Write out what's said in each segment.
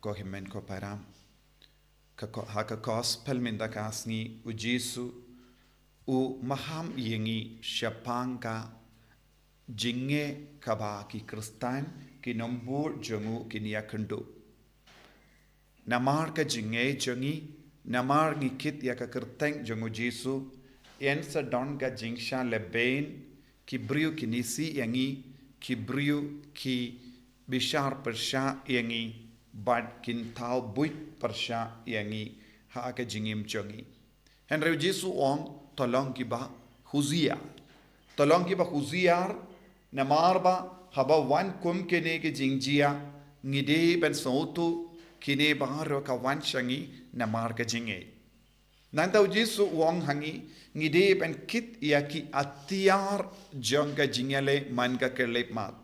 ko himen ko param ha ka gospel min da kasni u Jesu u maham yengi syapangka jinge kaba ki kristan ki nombur jongu ki niya kendo namar ka jinge jongi namar ngikit ya ka kerteng jongu Jesu yen sa don ka jingsha leben ki brio ki nisi yangi ki brio ki bishar persha yangi bad kin tau buit persha yangi ha ka jingim jongi Henry Jesu ong tolong kiba huziar namar ba haba wan kum kene ke jingjia ngide ben sautu kine baharo ka wan shangi namar ka jinge nanta Jesu wong hangi ngide ben kit yaki atiar jong ka jingale man ka kelep mat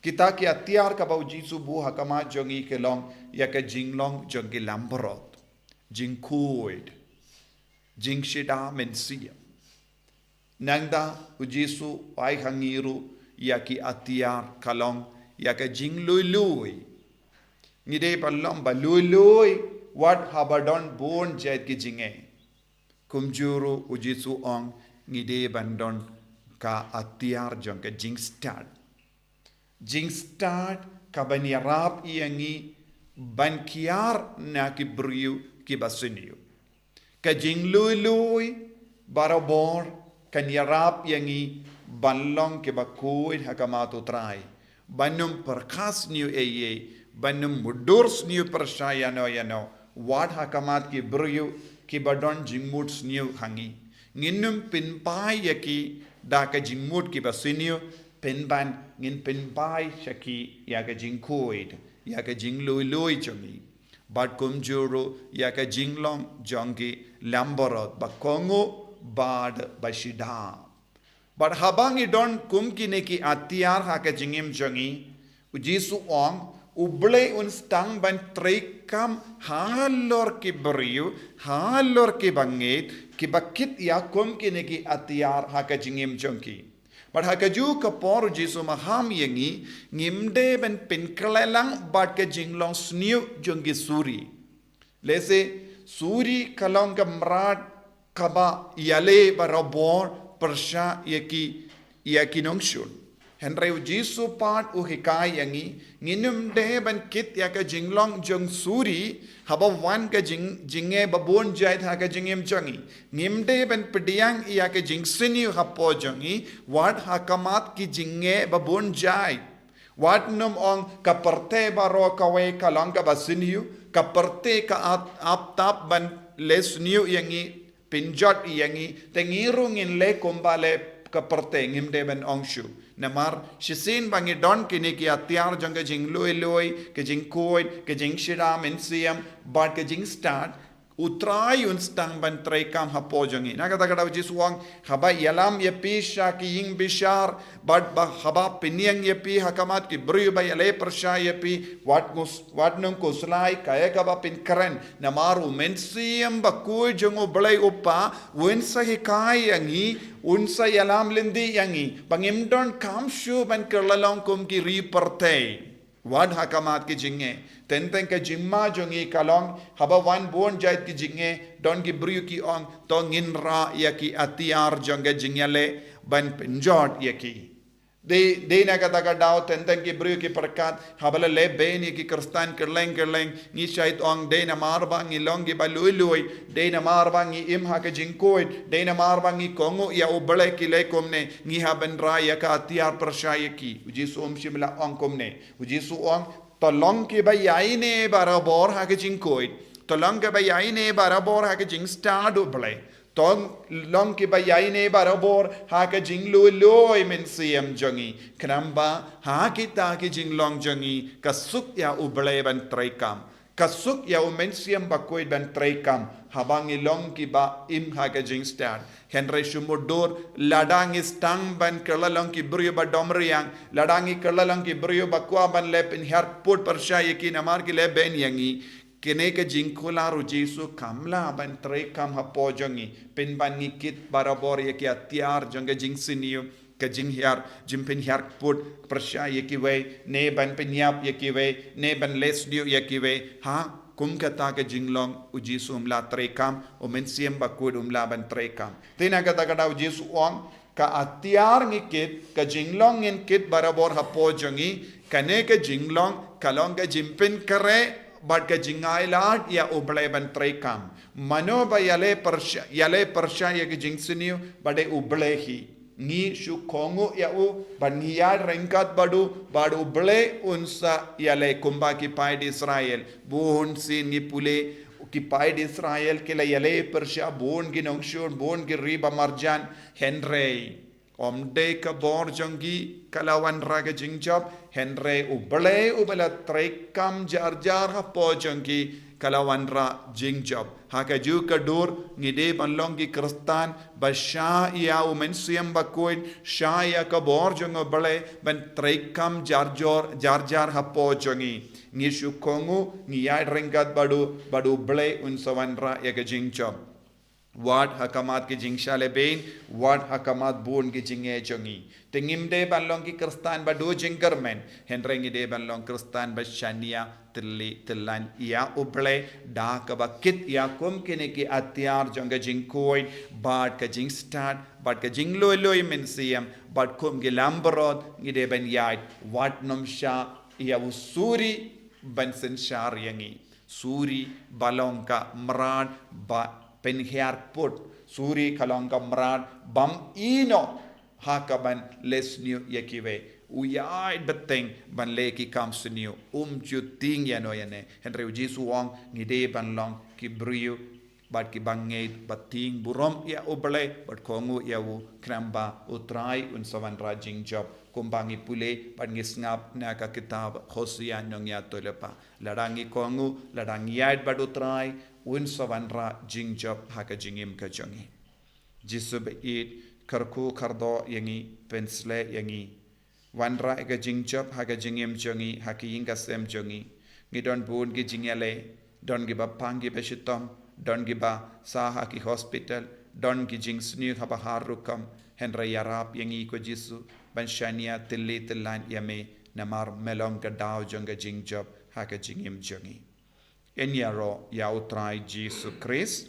kita ki atiar ka bau Jesu bu hakama jongi kelong yaka jinglong jongi lamborot jingkuid jingshida mensia nangda Jesu ai hangiru yaki atiar kalong yaka jing lui ngide palom ba lui what habadon born jet ki jinge kumjuru Jesu ong ngide bandon ka atiar jong ka jing start ka bani rap yangi ban kiar na ki briu ki basuniu ka jing lui barabor kan yarap yangi banlong ke bakuid hakamato trai banum perkas new banum mudurs new persaya no wad hakamat ki bryu ki badon jingmuts new hangi nginum pinpai yaki daka jingmut ki basinio pinban ngin pinpai shaki yaka jingkuid yaka jinglui chomi bad kumjuru yaka jinglong jongi lamborot bakongo bad bashida but habangi don kumkine ki atiar haka jingim jongi Jesu ong uble un stang ban trekam halor ki beriu halor ki bangit ki bakit ya kumkine ki atiar haka jingim jongi but haka ju ka por Jesu maham yengi ngimde ben pinklelang bad ka jinglong sniu jongi suri lese suri kalong ka mrad kaba yale barabor persha yaki nongshun Henry Jesu part uhikai yangi nginum de ban kit yaka jinglong jong suri haba wan ka jinge babon jait haka jingem jongi ngimde ban pediang yaka jingsini hapo jongi wat hakamat ki jinge babon jait wat num ong kaparte baro kawe kalanga basiniu kaparte ka aptap ban lesniu yangi pinjot yangi tengirung in le kumbale kaparte ngimde ben ongshu namar shisin bangi don kini ki atiar janga jing loi ke jing koi ke jing shiram insiam but ke jing start utrai un stang ban trekam hapo jangi nakata kada Jesu wang haba yalam yepi shaki ying bishar but haba pinyang yepi hakamat ki bru ba yale persha yepi wat nung kuslai kaya kaba pin karen namaru mensiam ba ku jongo blai upa wensa hikai yangi unsa yalam lindi yangi bangimdon kamshu ban kerlalong kum ki riperte wad hakamat ki jinge tenteng ke jimma jongi kalong haba wan bon jait ki jinge don ki bru ki ong to nginra yaki atiar jonga jingale ban pinjot yaki de na kata ka dao tenteng ki bru ki perkat habala le beni ki kristan kerleng ni shait ong de na marba ngi longi balului de na marba ngi imha ka jingkoid de na marba ngi kongo ya ubale ki le komne ngi haben ra ya ka atiar persaya ki Jesu shimla ong komne Jesu ong tolong ke bayaine barabor ha ke jingkoid tolong ke bayaine barabor ha ke jing stad ubale tolong ke bayaine barabor ha ke jinglu loi men siam jongi kramba ha kita ke jinglong jongi kasuk ya ubale ban trekam kasuk ya umensiam bakoid ban trekam habang ilong ki ba im ha ke jing stad Henry Shumodor ladang istang ban kerlalong ki brio ba domriang ladangi kerlalong ki brio ba kwa ban lep in herput persya yaki namar ki le ben yangi kene ke jingkula ru Jesu kamla ban trekam hapo jongi pin ban ngikit barabor yaki atiar jonga jingsiniu ka jing hiar jimpin hiar put persya yekiwe ne ban penyap yekiwe ne ban lesdio yekiwe ha kum kata ke jinglong uji sumla trekam omen siem bakud umla ban trekam tina kata kata uji suong ka atiar ngikit ka jinglong ngikit barabor hapo jongi kane ke jinglong kalong ke jimpin kare but ke jingai lat ya ublai ban trekam mano ba yale persya ya ke jingsiniu bade ublehi ni shu kongo ya u ban hiya rengkat badu uble unsa yale kumba ki pai di Israel buhun sin ni pule ki pai di Israel ke la yale persya bon gi nongshur bon gi riba marjan henrei omde ka bor jongi kalawan raga jingjob henre ubela trekam jar hapo jongi kalawan ra jingjob haka ju kadur ngide banlongi kristan basha ya umen siam bakoin sha ya ka bor jongo bale ban trekam jar hapo jongi ngishu kongu ngiyai rengat badu bale unsawan ra ya ka jingjob Wad hakamat ki jingsha lebein, wad hakamat bon ki jingye jongi. Tengim de banlong ki kristan ba do jingkermen. Henrengi de banlong kristan ba shania telan ia uble da ka ba kit ia kum kene ki atiar jonga jingkoin bad ka jing start bad ka jing loi men siam bad kum ki lambrod ngide ban yait wad nom sha ia usuri ban sen shar yangi. Suri balong ka mrad ba penhiar put suri kalongka mrad bam ino hakaban lesniu yekiwe uyai beteng ban leki kamsniu juting yano yane henry jisu wong ngide ban long ki briu bat ki bangait bating burom ya oble bat kongu ya u kramba utrai unsawan rajing job kumbangi pule ban ngisngap na ka kitab Hosea nyong ya tolepa ladangi kongu ladang yait bat utrai unsawan ra jing job haka jingim ka jongi jisu be it karku kardo yangi pensle yangi wanra ega jing job haka jingim jongi haki inga sem jongi ngidon bun gi jingale don gi bapang gi beshitom don gi ba saha ki hospital don gi jing snu haba harukam henra yarap yangi ko jisu ban shania tilli tillan yame namar melong ka daw jonga jing job haka jingim jongi en yaro ya utrai Jesus Christ